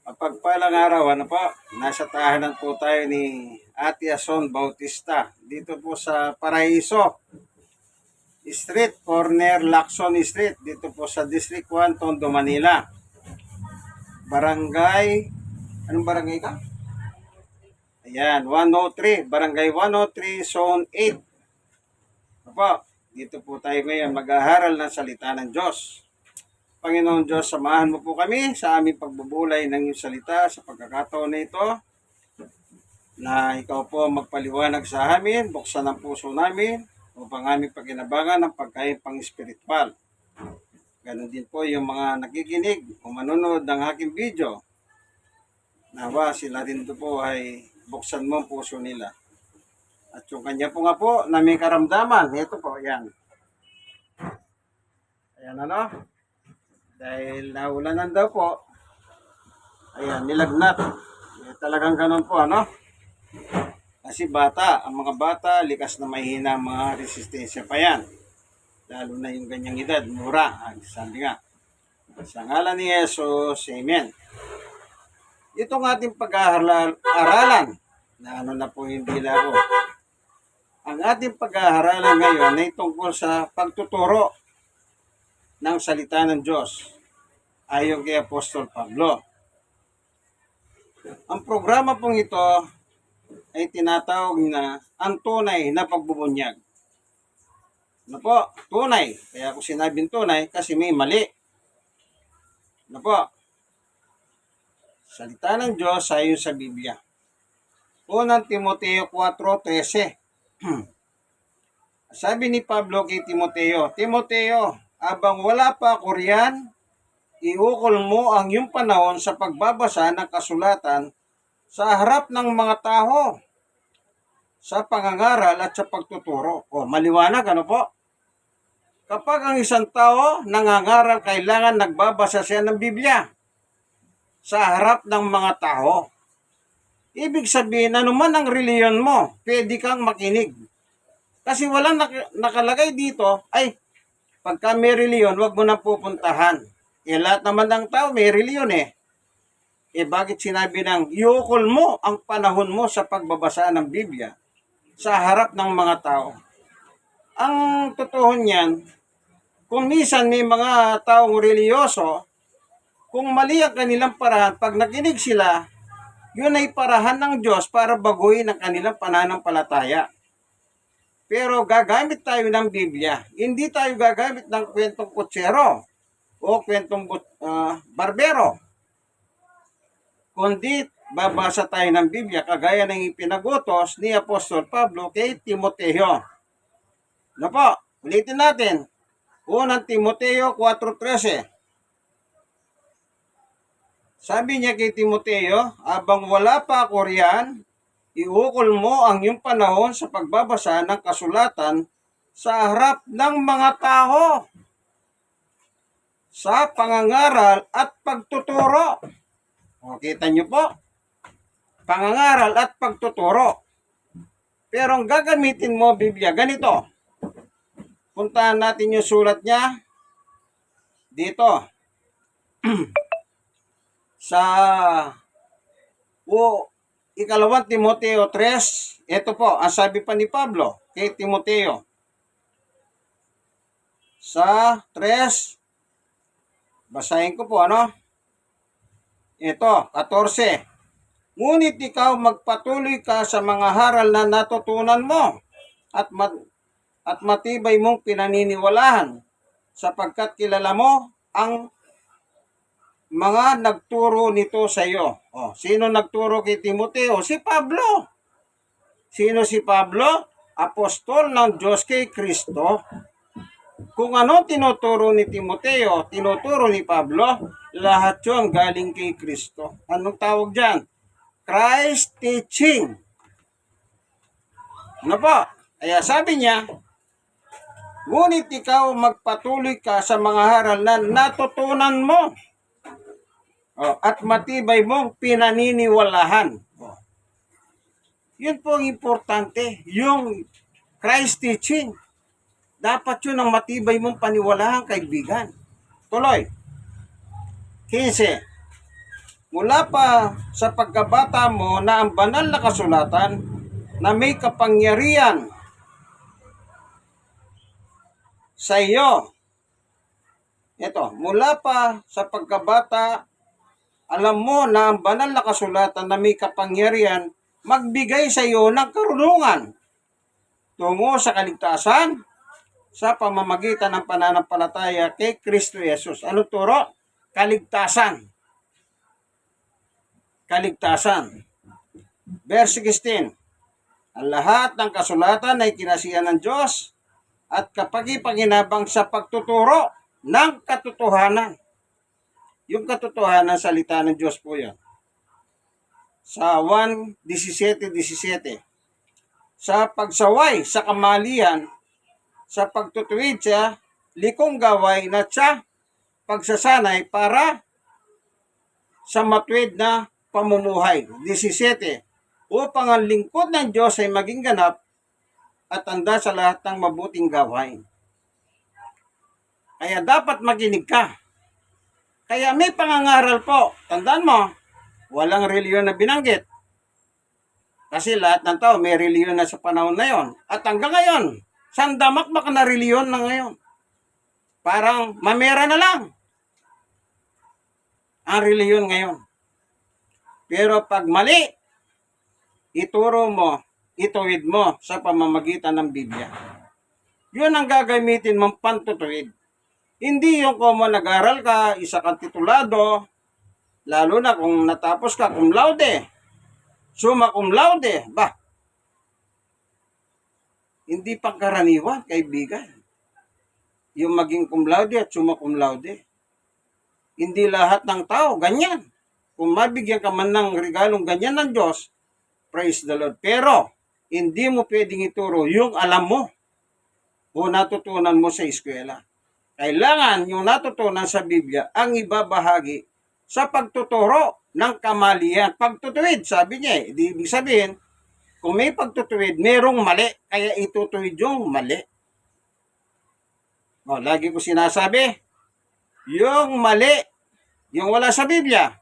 Mapagpalang araw, ano po? Nasa tahanan po tayo ni Ate Ason Bautista. Dito po sa Paraiso Street, corner Lacson Street. Dito po sa District 1, Tondo, Manila. Barangay, anong barangay ka? Ayan, 103. Barangay 103, Zone 8. Ano po? Dito po tayo ngayon mag-aaral ng salita ng Diyos. Panginoon Diyos, samahan mo po kami sa aming pagbubulay ng iyong salita sa pagkakataon na ito na ikaw po magpaliwanag sa amin, buksan ang puso namin upang aming pagkinabangan ng pagkain pang-espiritual. Ganon din po yung mga nakikinig o manonood ng aking video. Nawa sila rin po ay buksan mo ang puso nila. At yung kanya po nga po na may karamdaman, ito po, yan. Ayan ano? Dahil naulanan daw po, ayan, nilagnat. Talagang ganun po, ano? Kasi bata, ang mga bata, likas na mahina ang mga resistensya pa yan. Lalo na yung ganyang edad, mura, sabi nga. Sa ngalan ni Jesus, Amen. Itong ating pag-aaralan, na ano na po hindi laro. Ang ating pag-aaralan ngayon ay tungkol sa pagtuturo ng salita ng Diyos ayon kay Apostol Pablo. Ang programa pong ito ay tinatawag na ang tunay na pagbubunyag. Ano po? Tunay. Kaya ako sinabing tunay kasi may mali. Ano po? Salita ng Diyos ayon sa Biblia. Unang Timoteo 4:13. Sabi ni Pablo kay Timoteo, Timoteo, abang wala pa ako riyan, iukol mo ang iyong panahon sa pagbabasa ng kasulatan sa harap ng mga tao, sa pangangaral at sa pagtuturo. O, maliwanag, ano po? Kapag ang isang tao nangangaral, kailangan nagbabasa siya ng Biblia sa harap ng mga tao. Ibig sabihin, ano man ang reliyon mo, pwede kang makinig. Kasi walang nakalagay dito, ay, pagka may reliyon, wag mo na pupuntahan. Lahat naman ng tao may reliyon eh. Bakit sinabi ng iukol mo ang panahon mo sa pagbabasa ng Biblia sa harap ng mga tao? Ang totoo niyan, kung minsan may mga taong reliyoso, kung mali ang kanilang parahan, pag nakinig sila, yun ay parahan ng Diyos para baguhin ang kanilang pananampalataya. Pero gagamit tayo ng Biblia. Hindi tayo gagamit ng kwentong kutsero o kwentong barbero. Kundi babasa tayo ng Biblia kagaya ng ipinagutos ni Apostol Pablo kay Timoteo. Ano po? Ulitin natin. Unang Timoteo 4:13. Sabi niya kay Timoteo, abang wala pa ako riyan, iukol mo ang iyong panahon sa pagbabasa ng kasulatan sa harap ng mga tao, sa pangangaral at pagtuturo. O, kita niyo po? Pangangaral at pagtuturo. Pero ang gagamitin mo, Biblia, ganito. Puntahan natin yung sulat niya dito. Sa ikalawang Timoteo 3, ito po, ang sabi pa ni Pablo kay Timoteo. Sa 3, basahin ko po, ano? Ito, 14. Ngunit ikaw magpatuloy ka sa mga haral na natutunan mo at matibay mong pinaniniwalahan sapagkat kilala mo ang mga nagturo nito sa iyo. O, sino nagturo kay Timoteo? Si Pablo. Sino si Pablo? Apostol ng Diyos kay Kristo. Kung ano tinuturo ni Timoteo, tinuturo ni Pablo, lahat yun galing kay Kristo. Anong tawag dyan? Christ teaching. Ano po? Kaya sabi niya, ngunit ikaw magpatuloy ka sa mga haral na natutunan mo at matibay mong pinaniniwalahan. Yun po ang importante, yung Christ teaching. Dapat yun ang matibay mong paniwalahan, kaibigan. Tuloy. 15. Mula pa sa pagkabata mo na ang banal na kasulatan na may kapangyarihan sa iyo. Ito, mula pa sa pagkabata, alam mo na ang banal na kasulatan na may kapangyarihan magbigay sa iyo ng karunungan tungo sa kaligtasan sa pamamagitan ng pananampalataya kay Kristo Jesus. Ano turo? Kaligtasan. Kaligtasan. Verse 16. Ang lahat ng kasulatan ay kinasihan ng Diyos at kapag-ipanginabang sa pagtuturo ng katotohanan. Yung katotohanan, salita ng Diyos po yan. Sa 1:17-17. Sa pagsaway sa kamalian, sa pagtutuwid sa likong gaway na sa pagsasanay para sa matuwid na pamumuhay. 17. Upang ang lingkod ng Diyos ay maging ganap at handa sa lahat ng mabuting gawain. Kaya dapat makinig ka. Kaya may pangangaral po. Tandaan mo, walang reliyon na binanggit. Kasi lahat ng tao may reliyon na sa panahon na yon. At hanggang ngayon, sandamakmak na reliyon na ngayon. Parang mamera na lang ang reliyon ngayon. Pero pag mali, ituro mo, ituwid mo sa pamamagitan ng Biblia. Yun ang gagamitin mong pantutuwid. Hindi yung kung nag-aral ka, isa kang titulado, lalo na kung natapos ka cum laude, summa cum laude, hindi pangkaraniwan, kaibigan. Yung maging cum laude at summa cum laude. Hindi lahat ng tao, ganyan. Kung mabigyan ka man ng regalong ganyan ng Diyos, praise the Lord. Pero, hindi mo pwedeng ituro yung alam mo o natutunan mo sa eskwela. Kailangan yung natutunan sa Biblia ang ibabahagi sa pagtuturo ng kamalian. Pagtutuwid, sabi niya ibig sabihin, kung may pagtutuwid, merong mali, kaya itutuwid yung mali. Lagi ko sinasabi, yung mali, yung wala sa Biblia,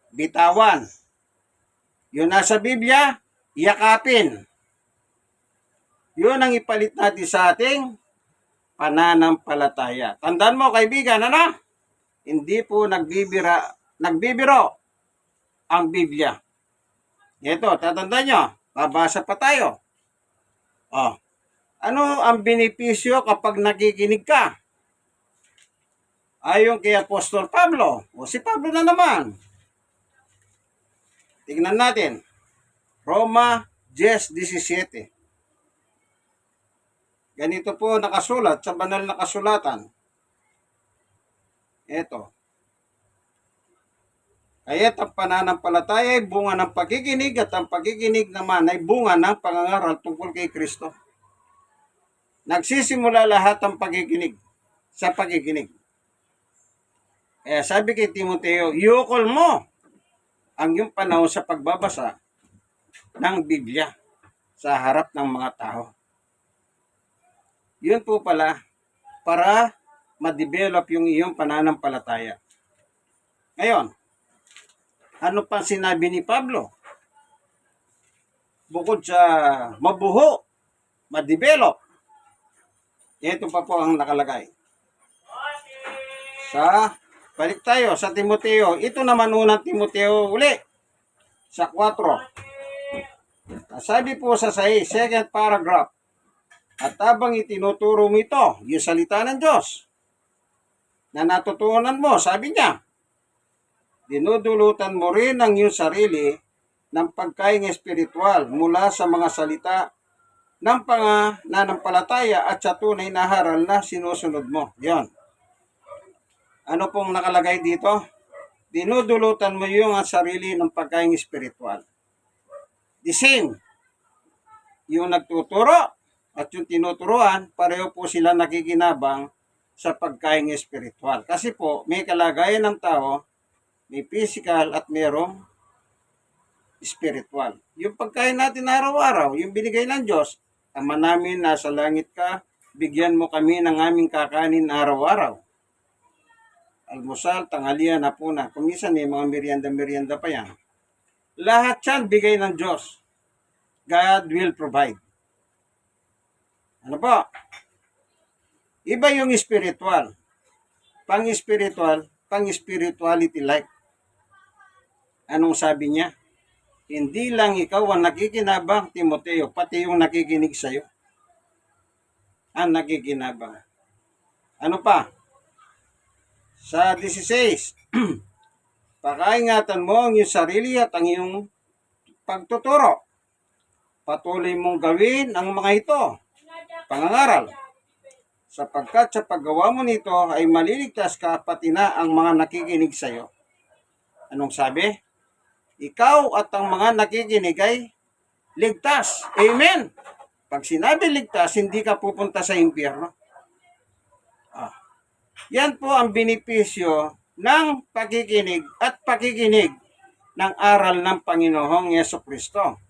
bitawan. Yung nasa Biblia, yakapin. Yun ang ipalit natin sa ating pananampalataya. Tandaan mo, kaibigan, hindi po nagbibiro ang Biblia. Ito, tatandaan nyo, babasa pa tayo. Ano ang benepisyo kapag nakikinig ka? Ayon kay Apostol Pablo, si Pablo na naman. Tingnan natin, Roma 10:17. Ganito po nakasulat sa banal na kasulatan. Ito. Kaya't ang pananampalataya ay bunga ng pagkikinig at ang pagkikinig naman ay bunga ng pangangaral tungkol kay Kristo. Nagsisimula lahat ang pagkikinig sa pagkikinig. Kaya sabi kay Timoteo, iukol mo ang iyong panahon sa pagbabasa ng Biblia sa harap ng mga tao. Yun po pala, para ma-develop yung iyong pananampalataya. Ngayon, ano pa sinabi ni Pablo? Bukod sa mabuho, ma-develop, ito pa po ang nakalagay. Balik tayo sa Timoteo. Ito naman unang Timoteo uli, sa 4. Sabi po sa second paragraph, at habang itinuturo mo ito, yung salita ng Diyos, na natutunan mo, sabi niya, dinudulutan mo rin ang iyong sarili ng pagkaing espiritual mula sa mga salita ng pananampalataya at sa tunay na haral na sinusunod mo. Yon. Ano pong nakalagay dito? Dinudulutan mo yung sarili ng pagkaing espiritual. The same. Yung nagtuturo at yung tinuturuan, pareho po sila nakikinabang sa pagkaing espiritual. Kasi po, may kalagayan ng tao, may physical at merong spiritual. Yung pagkain natin araw-araw, yung binigay ng Diyos, Ama namin nasa langit ka, bigyan mo kami ng aming kakanin araw-araw. almusal, tanghalian, hapunan. Kung minsan may mga merienda-merienda pa yan. Lahat yan bigay ng Diyos. God will provide. Ano po? Iba yung spiritual. Pang-spiritual, pang-spirituality life. Anong sabi niya? Hindi lang ikaw ang nakikinabang, Timoteo, pati yung nakikinig sa'yo. Ang nakikinabang. Ano pa? Sa 16, pakaingatan mo ang iyong sarili at ang iyong pagtuturo. Patuloy mong gawin ang mga ito. Pangangaral. Sapagkat sa paggawa mo nito ay maliligtas ka pati na ang mga nakikinig sa iyo. Anong sabi? Ikaw at ang mga nakikinig ay ligtas. Amen. Pag sinabi ligtas, hindi ka pupunta sa impyerno. Yan po ang benepisyo ng pakikinig at pakikinig ng aral ng Panginoong Yesukristo.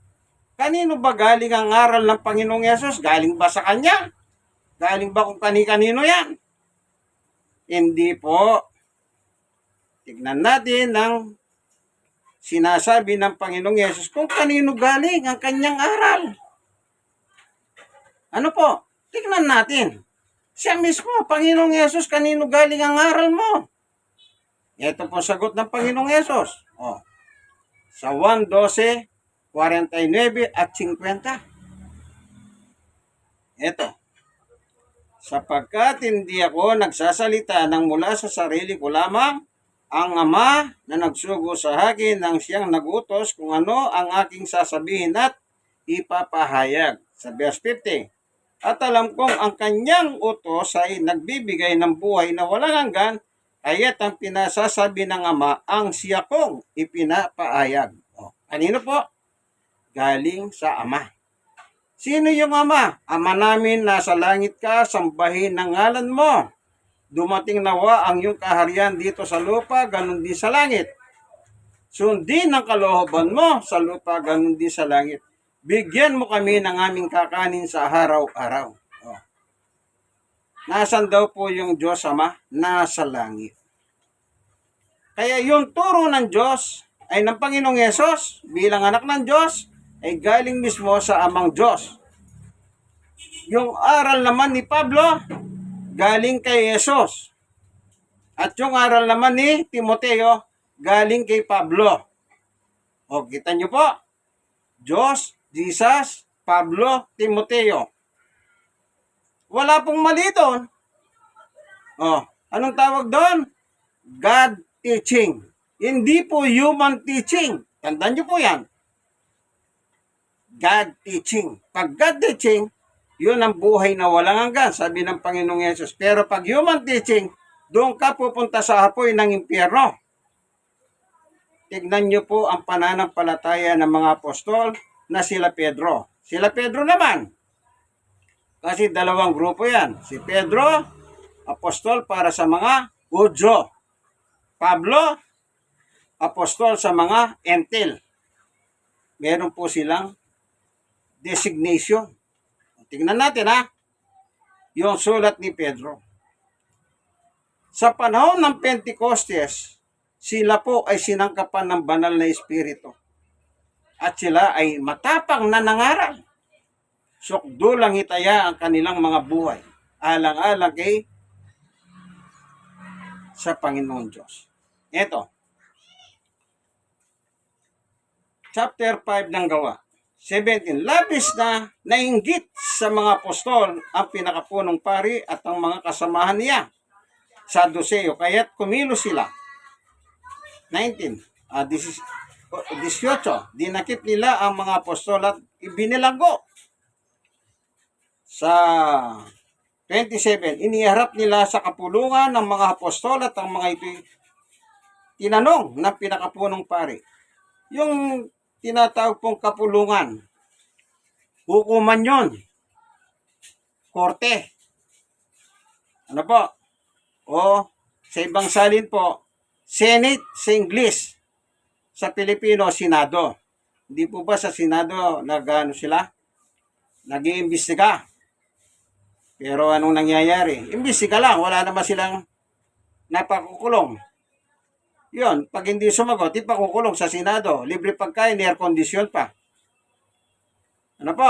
Kanino ba galing ang aral ng Panginoong Yesus? Galing ba sa Kanya? Galing ba kung kani-kanino yan? Hindi po. Tignan natin ang sinasabi ng Panginoong Yesus kung kanino galing ang Kanyang aral. Ano po? Tignan natin. Siya mismo, Panginoong Yesus, kanino galing ang aral mo? Ito po sagot ng Panginoong Yesus. Sa 1:12, 49 at 50. Ito. Sapagkat hindi ako nagsasalita ng mula sa sarili ko lamang, ang Ama na nagsugo sa akin nang siyang nagutos kung ano ang aking sasabihin at ipapahayag. Sa verse 50. At alam kong ang kanyang utos ay nagbibigay ng buhay na walang hanggan, kaya't ang pinasasabi ng Ama ang siya kong ipinapahayag. Kanino po? Galing sa Ama. Sino yung Ama? Ama namin, nasa langit ka, sambahin ang ngalan mo. Dumating nawa ang iyong kaharian dito sa lupa, ganun din sa langit. Sundin ang kalooban mo sa lupa, ganun din sa langit. Bigyan mo kami ng aming kakanin sa araw-araw. Nasaan daw po yung Diyos Ama? Nasa langit. Kaya yung turo ng Diyos ay ng Panginoong Yesus bilang anak ng Diyos ay galing mismo sa Amang Diyos. Yung aral naman ni Pablo, galing kay Yesus. At yung aral naman ni Timoteo, galing kay Pablo. Kita nyo po? Diyos, Jesus, Pablo, Timoteo. Wala pong mali doon. Anong tawag doon? God teaching. Hindi po human teaching. Tandaan nyo po yan. God teaching. Pag God teaching, yun ang buhay na walang hanggan, sabi ng Panginoong Yesus. Pero pag human teaching, doon ka pupunta sa apoy ng impyerno. Tignan nyo po ang pananampalataya ng mga apostol na sila Pedro. Sila Pedro naman. Kasi dalawang grupo yan. Si Pedro, apostol para sa mga Hudyo. Pablo, apostol sa mga Entil. Meron po silang designation. Tingnan natin yung sulat ni Pedro. Sa panahon ng Pentecostes, sila po ay sinangkapan ng banal na espiritu. At sila ay matapang na nangaral. Sukdulang hitaya ang kanilang mga buhay. Alang-alang kay sa Panginoon Diyos. Ito. Chapter 5 ng Gawa. 17. Labis na nainggit sa mga apostol ang pinakapunong pari at ang mga kasamahan niya sa Doseo, kaya't kumilos sila. 19. 18. Dinakip nila ang mga apostol at ibinilanggo. Sa 27. Iniharap nila sa kapulungan ng mga apostol at ang mga ito'y tinanong ng pinakapunong pari. Yung tinatawag pong kapulungan, hukuman yon, korte. Ano po? Sa ibang salin po, Senate sa English. Sa Pilipino, Senado. Hindi po ba sa Senado nag-iimbestiga? Pero anong nangyayari? Imbestiga lang, wala naman silang napakukulong. Yun, pag hindi sumagot, ipakukulong sa Senado. Libre pagkain, air condition pa. Ano po?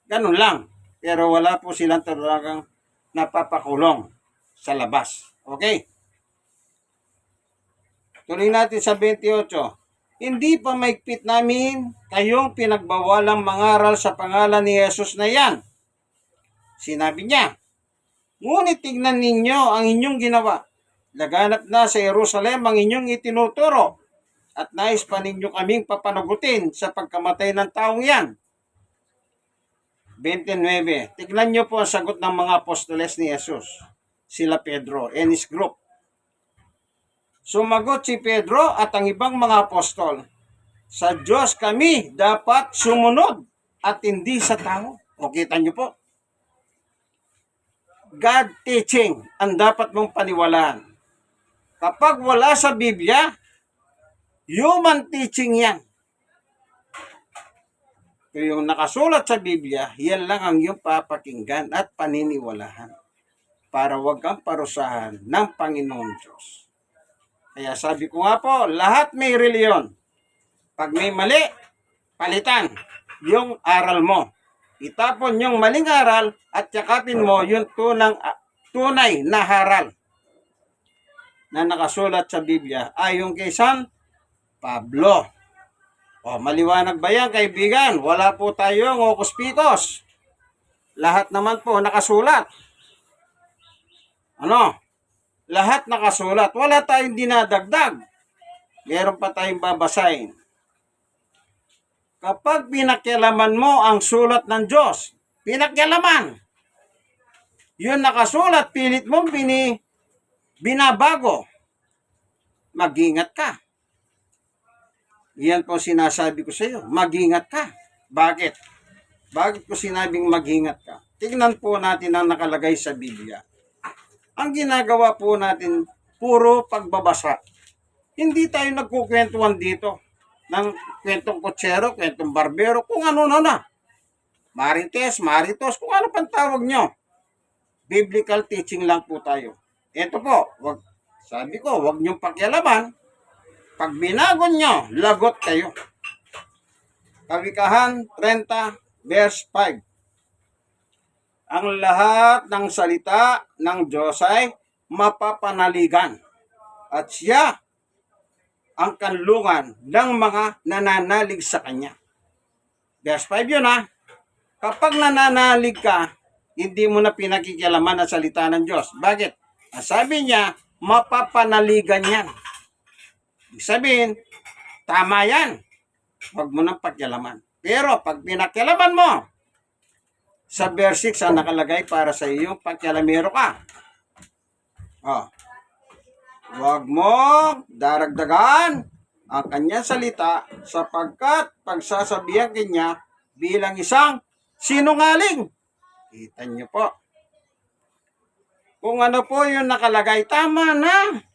Ganun lang. Pero wala po silang talagang napapakulong sa labas. Okay? Tuloy natin sa 28. Hindi pa maigpit namin kayong pinagbawalang mangaral sa pangalan ni Jesus na yan. Sinabi niya, ngunit tignan ninyo ang inyong ginawa. Laganap na sa Jerusalem ang inyong itinuturo at nais pa ninyo kaming papanugutin sa pagkamatay ng taong yan. 29. Tignan nyo po ang sagot ng mga apostoles ni Jesus. Sila Pedro and his group. Sumagot si Pedro at ang ibang mga apostol, sa Diyos kami dapat sumunod at hindi sa tao. O kita nyo po. God teaching ang dapat mong paniwalaan. Kapag wala sa Biblia, human teaching yan. Kung yung nakasulat sa Biblia, yan lang ang iyong papakinggan at paniniwalahan para wag kang parusahan ng Panginoon Diyos. Kaya sabi ko nga po, lahat may reliyon. Pag may mali, palitan yung aral mo. Itapon yung maling aral at yakapin mo yung tunay na aral na nakasulat sa Biblia ayon kay San Pablo. O, maliwanag ba yan, kaibigan? Wala po tayong hokus-pikos. Lahat naman po nakasulat. Ano? Lahat nakasulat. Wala tayong dinadagdag. Meron pa tayong babasahin. Kapag pinakialaman mo ang sulat ng Diyos, pinakialaman. Yun nakasulat, pilit mong binabago. Mag-ingat ka. Yan po sinasabi ko sa iyo. Mag-ingat ka. Bakit? Bakit ko sinabing mag-ingat ka? Tingnan po natin ang nakalagay sa Biblia. Ang ginagawa po natin, puro pagbabasa. Hindi tayo nagkukwentuhan dito ng kwentong kutsero, kwentong barbero, kung ano na. Marites, maritos, kung ano pang tawag nyo. Biblical teaching lang po tayo. Ito po, sabi ko, wag nyo pakialaman. Pag binago nyo, lagot kayo. Kawikahan 30, verse 5. Ang lahat ng salita ng Diyos ay mapapanaligan. At siya ang kanlungan ng mga nananalig sa Kanya. Verse 5 yun ha. Kapag nananalig ka, hindi mo na pinakikialaman ang salita ng Diyos. Bakit? Ang sabi niya, mapapanaligan yan. Ibig sabihin, tama yan. Huwag mo nang pakialaman. Pero pag pinakialaman mo, sa verse 6 ang nakalagay para sa iyo, pakialamero ka. Huwag mo daragdagan ang kanyang salita sapagkat pagsasabihan kanya bilang isang sinungaling. Kita niyo po. Kung ano po yung nakalagay, tama na.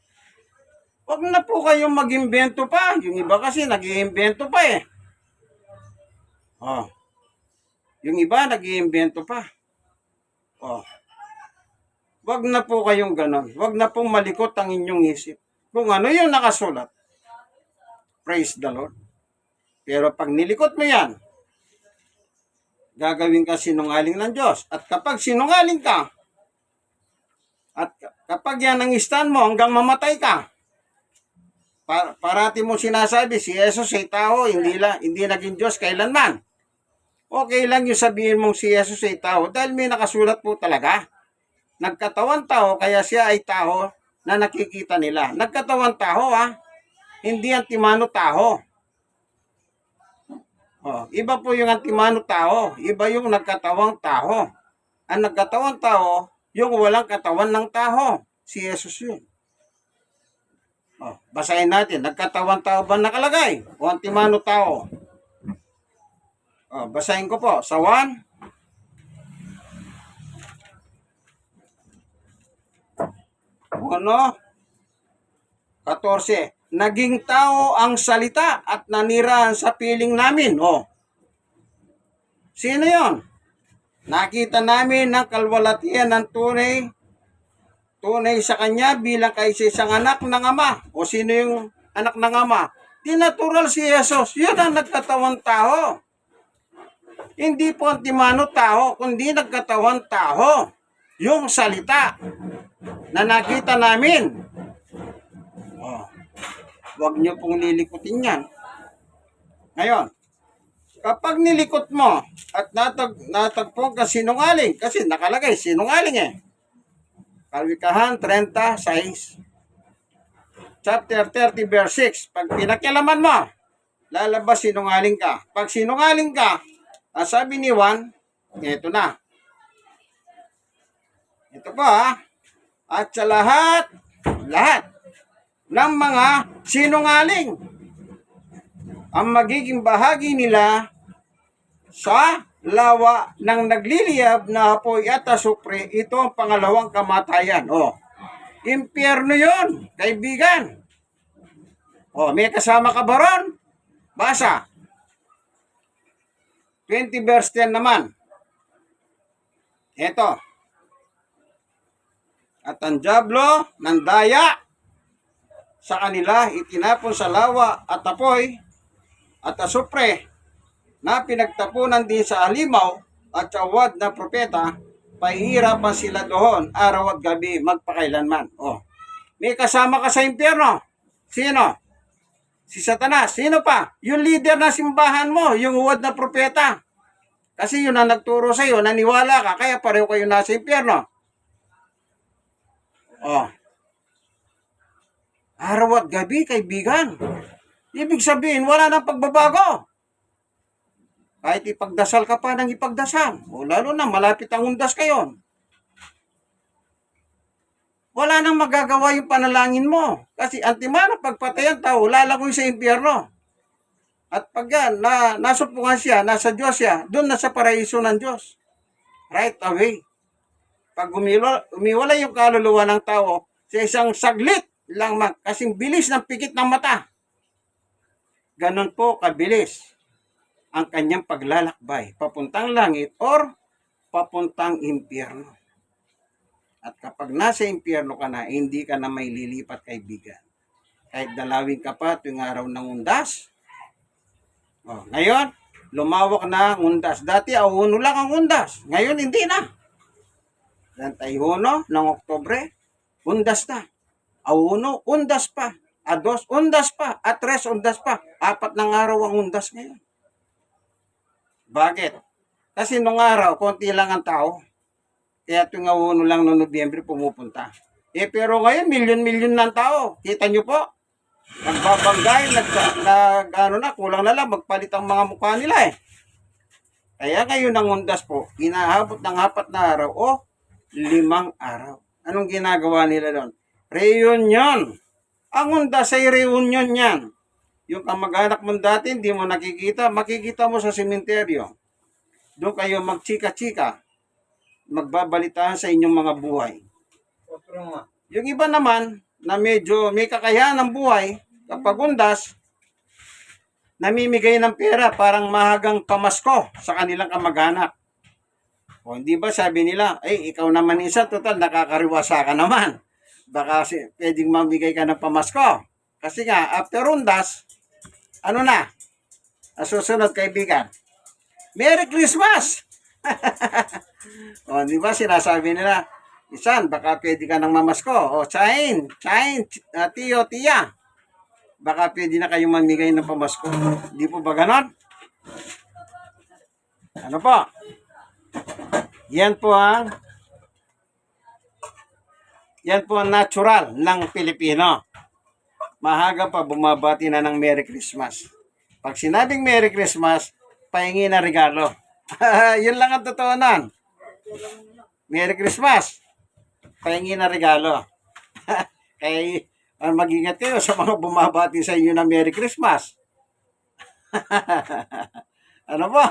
Huwag na po kayong mag-imbento pa. Yung iba kasi nag-iimbento pa eh. Yung iba nag-iimbento pa. Huwag na po kayong ganon. Huwag na pong malikot ang inyong isip. Kung ano yung nakasulat. Praise the Lord. Pero pag nilikot mo yan, gagawin ka sinungaling ng Diyos. At kapag sinungaling ka, at kapag yan ang stand mo hanggang mamatay ka, parati mo sinasabi, si Jesus ay tao, hindi naging Diyos kailanman. Okay lang yung sabihin mong si Jesus ay tao dahil may nakasulat po talaga. Nagkatawan tao, kaya siya ay tao na nakikita nila. Nagkatawan tao hindi antimano tao. Iba po yung antimano tao, iba yung nagkatawang tao. Ang nagkatawang tao, yung walang katawan ng tao. Si Jesus yun. Basahin natin, nagkatawang tao ba nakalagay? O antimano tao? Basahin ko po, sa 1. Ano? 14. Naging tao ang salita at nanirahan sa piling namin. Sino yon? Nakita namin ng kalwalatian ng tunay tunay sa kanya bilang kaisa-isang anak ng Ama. O sino yung anak ng Ama? Di natural si Jesus. Yun ang nagkatawang tao. Hindi po antimano tao, kundi nagkatawang tao. Yung salita na nakita namin. Oh, huwag niyo pong lilikutin yan. Ngayon, kapag nilikot mo at natagpong ka sinungaling, kasi nakalagay sinungaling eh. Kalwikahan 36, chapter 30, verse 6. Pag pinakialaman mo, lalabas sinungaling ka. Pag sinungaling ka, sabi ni Juan, ito na. Ito pa, at sa lahat ng mga sinungaling, ang magiging bahagi nila sa lawa ng nagliliyab na apoy at asupre, ito ang pangalawang kamatayan. O, impyerno yun, kaibigan. O, may kasama ka ba ron? Basa. 20 verse 10 naman. Ito. At ang dyablo ng daya sa kanila itinapon sa lawa at apoy at asupre na pinagtapunan din sa halimaw at sawad na propeta, pahihirapan sila doon araw at gabi magpakailanman. Oh. May kasama ka sa impyerno. Sino? Si Satanas. Sino pa? Yung leader ng simbahan mo, yung huwad na propeta. Kasi yun ang nagturo sa iyo, naniwala ka, kaya pareho kayo nasa impyerno. Oh. Araw at gabi, kaibigan. Ibig sabihin, wala nang pagbabago. Kahit ipagdasal ka pa ng ipagdasal. O lalo na, malapit ang undas kayo. Wala nang magagawa yung panalangin mo. Kasi antimano, pagpatay ang tao, lalakoy sa impyerno. At pag yan, nasupungan siya, nasa Diyos siya, doon na sa paraiso ng Diyos. Right away. Pag umiwala yung kaluluwa ng tao, sa isang saglit lang kasing bilis ng pikit ng mata. Ganon po kabilis ang kanyang paglalakbay, papuntang langit or papuntang impyerno. At kapag nasa impyerno ka na, hindi ka na may lilipat, kaibigan. Kahit dalawin ka pa tuwing araw ng undas. Oh, ngayon, lumawak na ang undas. Dati, auno lang ang undas. Ngayon, hindi na. 31 ng Oktubre, undas na. Auno, undas pa. A2, undas pa. A3, undas pa. 4 ng araw ang undas ngayon. Bakit? Kasi nung araw, konti lang ang tao. Kaya tuwing auno lang noong Nobyembre pumupunta. Pero ngayon, milyon-milyon ng tao. Kita nyo po? Nagbabanggay, kulang na lang, magpalit ang mga mukha nila eh. Kaya ngayon ang undas po, inahabot ng 4 na araw o 5 araw. Anong ginagawa nila doon? Reunion. Ang undas ay reunion yan. Yung kamag-anak mo dati, hindi mo nakikita, makikita mo sa sementeryo. Doon kayo magchika-chika, magbabalitaan sa inyong mga buhay. Yung iba naman, na medyo may kakayahan ng buhay, kapag undas, namimigay ng pera parang mahagang pamasko sa kanilang kamag-anak. O hindi ba sabi nila, ay ikaw naman isa, total nakakariwasa ka naman. Baka pwedeng mamigay ka ng pamasko. Kasi nga, after undas, ano na? Susunod, kaibigan. Merry Christmas! O di ba sinasabi nila, isan, baka pwede ka ng mamasko. O, Chain, Tiyo, Tiya. Baka pwede na kayong mamigay ng pamasko. Di po ba ganon? Ano po? Yan po ang natural ng Pilipino. Mahaga pa bumabati na ng Merry Christmas. Pag sinabing Merry Christmas, pahingi na regalo. Yun lang ang totoo nun. Merry Christmas. Pahingi na regalo. Kaya mag-ingat kayo sa mga bumabati sa inyo na Merry Christmas. Ano po?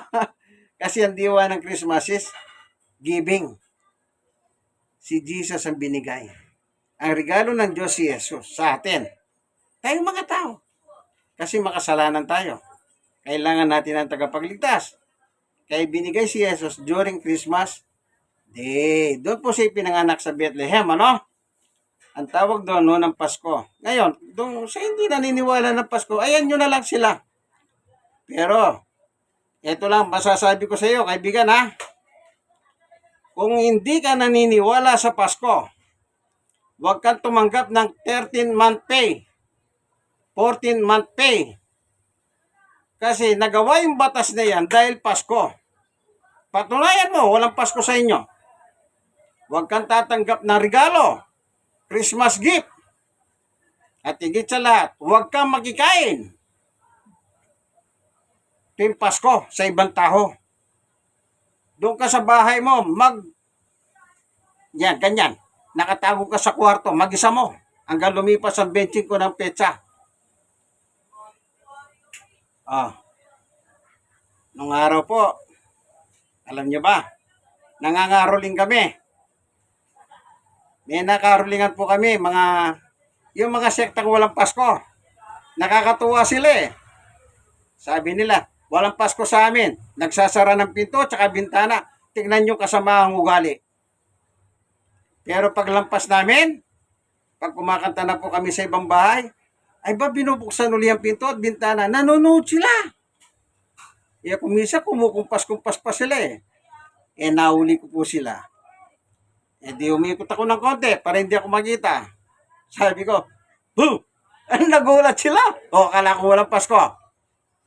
Kasi ang diwa ng Christmas is giving. Si Jesus ang binigay. Ang regalo ng Diyos si Jesus sa atin. Tayong mga tao. Kasi makasalanan tayo. Kailangan natin ang tagapagligtas. Kaya binigay si Jesus during Christmas Day. Doon po siya pinanganak sa Bethlehem, ano? Ang tawag doon no, ng Pasko. Ngayon, doon sa hindi naniniwala ng Pasko, ayan nyo na lang sila. Pero, ito lang masasabi ko sa iyo, kaibigan ha. Kung hindi ka naniniwala sa Pasko, huwag kang tumanggap ng 13-month pay, 14-month pay. Kasi nagawa yung batas na yan dahil Pasko. Patunayan mo, walang Pasko sa inyo. Huwag kang tatanggap ng regalo, Christmas gift. At higit sa lahat, huwag kang makikain tuwing Pasko sa ibang tao. Doon ka sa bahay mo, yan, ganyan. Nakatago ka sa kwarto, mag-isa mo. Hanggang lumipas ang benching ko ng petsa. Nung araw po, alam nyo ba, nangangaroling kami. May nakarolingan po kami, yung mga sektang walang Pasko. Nakakatuwa sila eh. Sabi nila, walang Pasko sa amin. Nagsasara ng pinto at bintana. Tignan nyo kasama ang ugali. Pero paglampas namin, pag kumakanta na po kami sa ibang bahay, ay ba binubuksan uli ang pinto at bintana? Nanonood sila. Kung minsan kumukumpas-kumpas pa sila eh. Nahuli ko po sila. Di umikot ako ng konti para hindi ako makita. Sabi ko, nagulat sila. Kala ko walang Pasko.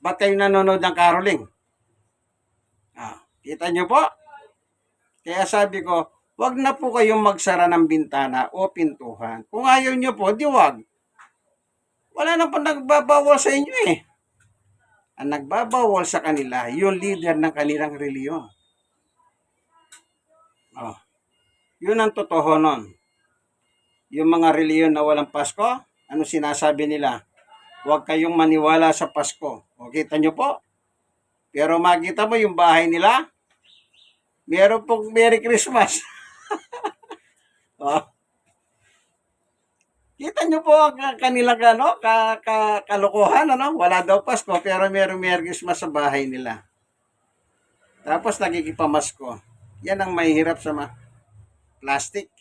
Ba't kayo nanonood ng caroling? Kita nyo po? Kaya sabi ko, wag na po kayong magsara ng bintana o pintuhan. Kung ayaw nyo po, di wag. Wala na po nagbabawal sa inyo eh. Ang nagbabawal sa kanila, yung leader ng kanilang reliyon. Yun ang totoo nun. Yung mga reliyon na walang Pasko, ano sinasabi nila? Huwag kayong maniwala sa Pasko. O kita nyo po? Pero makita mo yung bahay nila, meron pong Merry Christmas. Kita nyo po ang kanilang kalokohan, Wala daw Pasko, pero merong Merry Christmas sa bahay nila. Tapos nagkikipamasko. Yan ang mahihirap sa plastic.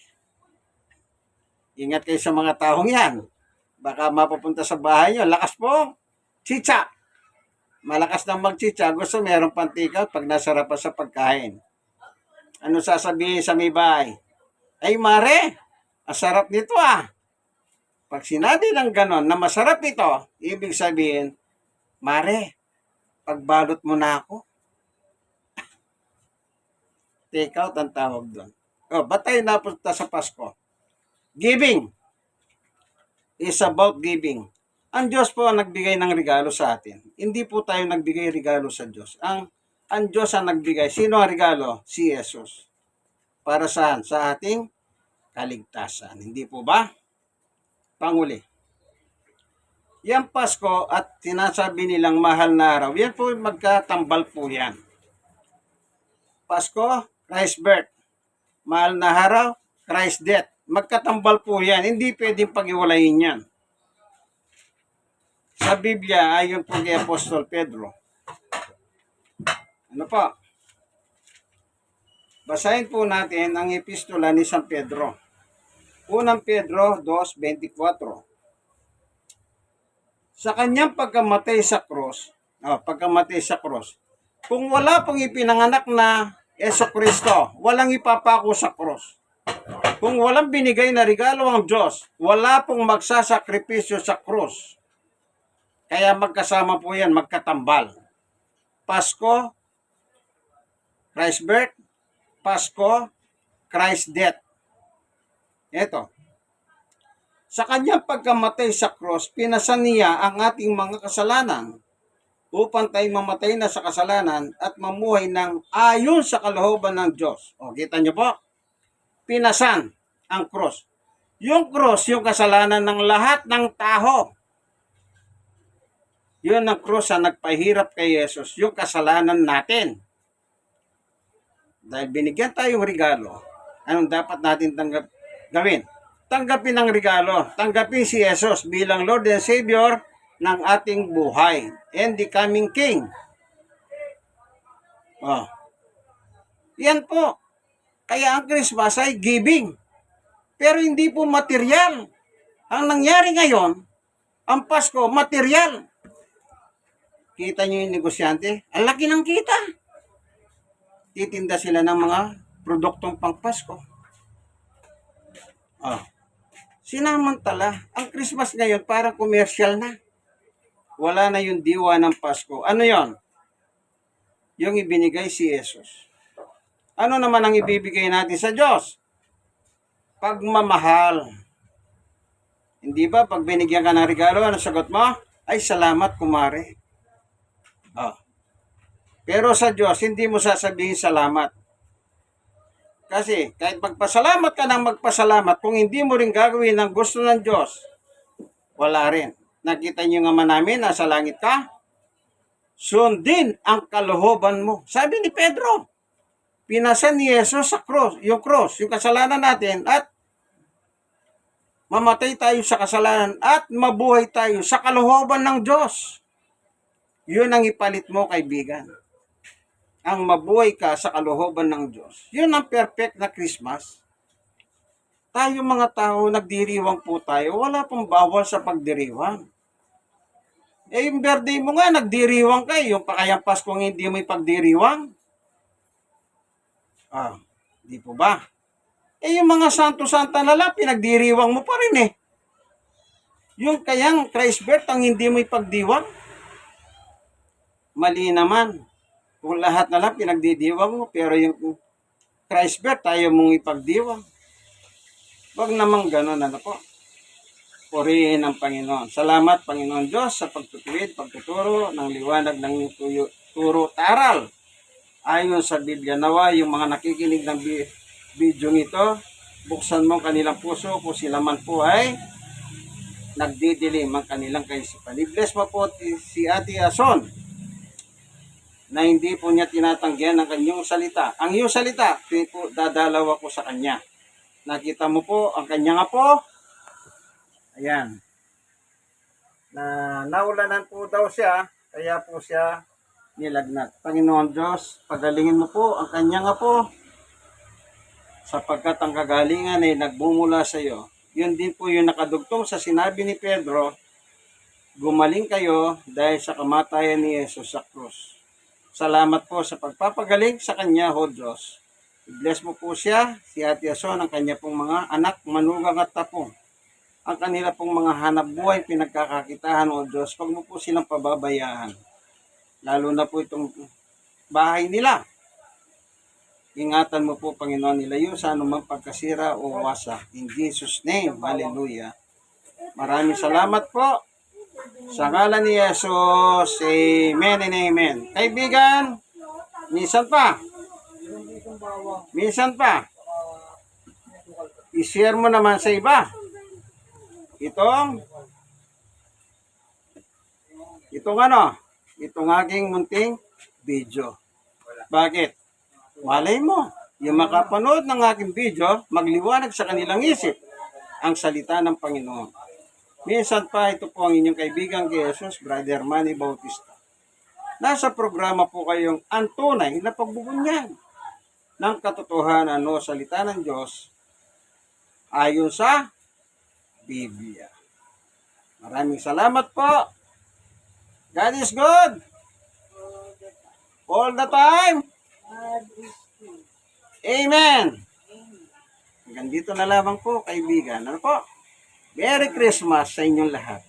Ingat kayo sa mga taong yan. Baka mapupunta sa bahay nyo. Lakas po. Chicha. Malakas nang magchicha. Gusto merong pantika pag nasarapan sa pagkain. Ano sasabihin sa may bahay? Ay mare, ang sarap nito ah. Pag sinabi ng ganon na masarap ito, ibig sabihin, mare, pagbalot mo na ako. Take out ang tawag doon. Ba't tayo napunta sa Pasko? Giving is about giving. Ang Diyos po ang nagbigay ng regalo sa atin. Hindi po tayo nagbigay regalo sa Diyos. Ang Diyos ang nagbigay. Sino ang regalo? Si Jesus. Para saan? Sa ating kaligtasan. Hindi po ba? Panguli. Yan Pasko at sinasabi nilang mahal na araw. Yan po magkatambal po yan. Pasko, Christ birth. Mahal na araw, Christ death. Magkatambal po yan. Hindi pwedeng pag-iwalayin yan. Sa Biblia, ayon po kay Apostol Pedro. Ano pa? Basahin po natin ang epistola ni San Pedro. Unang Pedro 2:24. Sa kanyang pagkamatay sa krus, kung wala pong ipinanganak na Jesucristo, walang ipapako sa krus. Kung walang binigay na regalo ang Diyos, wala pong magsasakripisyo sa krus. Kaya magkasama po yan, magkatambal. Pasko, Christ birth, Pasko, Christ death. Ito. Sa kanyang pagkamatay sa cross, pinasan niya ang ating mga kasalanan upang tayo mamatay na sa kasalanan at mamuhay ng ayon sa kalooban ng Diyos. Kita niyo po? Pinasan ang cross. Yung cross, yung kasalanan ng lahat ng tao. Yun ang cross na nagpahirap kay Jesus, yung kasalanan natin. Dahil binigyan tayong regalo, anong dapat natin gawin? Tanggapin ang regalo. Tanggapin si Jesus bilang Lord and Savior ng ating buhay and the coming King. Yan po. Kaya ang Christmas ay giving. Pero hindi po material. Ang nangyari ngayon, ang Pasko, material. Kita nyo yung negosyante? Ang laki ng kita. Titinda sila ng mga produktong pang Pasko. Ah. Sinamantala, ang Christmas ngayon parang commercial na. Wala na yung diwa ng Pasko. Ano yon? Yung ibinigay si Jesus. Ano naman ang ibibigay natin sa Diyos? Pagmamahal. Hindi ba pag binigyan ka ng regalo, ano sagot mo? Ay, salamat kumare. Oh. Pero sa Diyos, hindi mo sasabihin salamat. Kasi kahit magpasalamat ka ng magpasalamat, kung hindi mo rin gagawin ang gusto ng Diyos, wala rin. Nakita niyo naman namin, nasa langit ka, sundin ang kalooban mo. Sabi ni Pedro, pinasan ni Jesus sa cross, yung kasalanan natin, at mamatay tayo sa kasalanan, at mabuhay tayo sa kalooban ng Diyos. Yun ang ipalit mo, kaibigan. Ang mabuhay ka sa kalooban ng Diyos. Yun ang perfect na Christmas. Tayo mga tao, nagdiriwang po tayo. Wala pong bawal sa pagdiriwang. Eh, yung birthday mo nga, nagdiriwang ka. Yung pakayang Paskong hindi mo ipagdiriwang. Ah, di po ba? Eh, yung mga santo-santa lala, pinagdiriwang mo pa rin eh. Yung kayang Christ birth ang hindi mo ipagdiwang. Mali naman. Kung lahat na lang pinagdidiwang mo, pero yung Christ birth, tayo mong ipagdiwang. Wag namang ganun, ano po. Purihin ang Panginoon. Salamat, Panginoon Diyos, sa pagtutuwid, pagtuturo ng liwanag ng turo taral. Ayon sa Biblia, nawa yung mga nakikinig ng video nito, buksan mo ang kanilang puso kung sila man po ay nagdidilim ang kanilang kaisipan. I-bless mo po si Ate Ason, na hindi po niya tinatanggihan ang kanyang salita. Ang iyong salita, po dadalaw ako sa kanya. Nakita mo po ang kanyang apo. Ayan. Naulanan po daw siya, kaya po siya nilagnat. Panginoon Diyos, pagalingin mo po ang kanyang apo, sapagkat ang kagalingan ay nagbumula sa iyo. Yun din po yung nakadugtong sa sinabi ni Pedro, gumaling kayo dahil sa kamatayan ni Jesus sa krus. Salamat po sa pagpapagaling sa kanya, O Diyos. I-bless mo po siya, si Ate Ason, ang kanya pong mga anak, manugang at tapong. Ang kanila pong mga hanap buhay, pinagkakakitahan, O Diyos. Huwag mo po silang pababayaan. Lalo na po itong bahay nila. Ingatan mo po, Panginoon, nilayo sa anumang pagkasira o wasak. In Jesus' name, hallelujah. Maraming salamat po. Sa ngalan ni Jesus, amen and amen. Kaibigan, minsan pa, i-share mo naman sa iba. Itong aking munting video. Bakit? Malay mo, yung makapanood ng aking video, magliwanag sa kanilang isip ang salita ng Panginoon. Minsan pa, ito po ang inyong kaibigan kay Jesus, Brother Manny Bautista. Nasa programa po kayong ang tunay na pagbubunyag ng katotohanan o salita ng Diyos ayon sa Biblia. Maraming salamat po. God is good. All the time. Amen. Hanggang dito na lamang po, kaibigan. Ano po? Merry Christmas sa inyong lahat.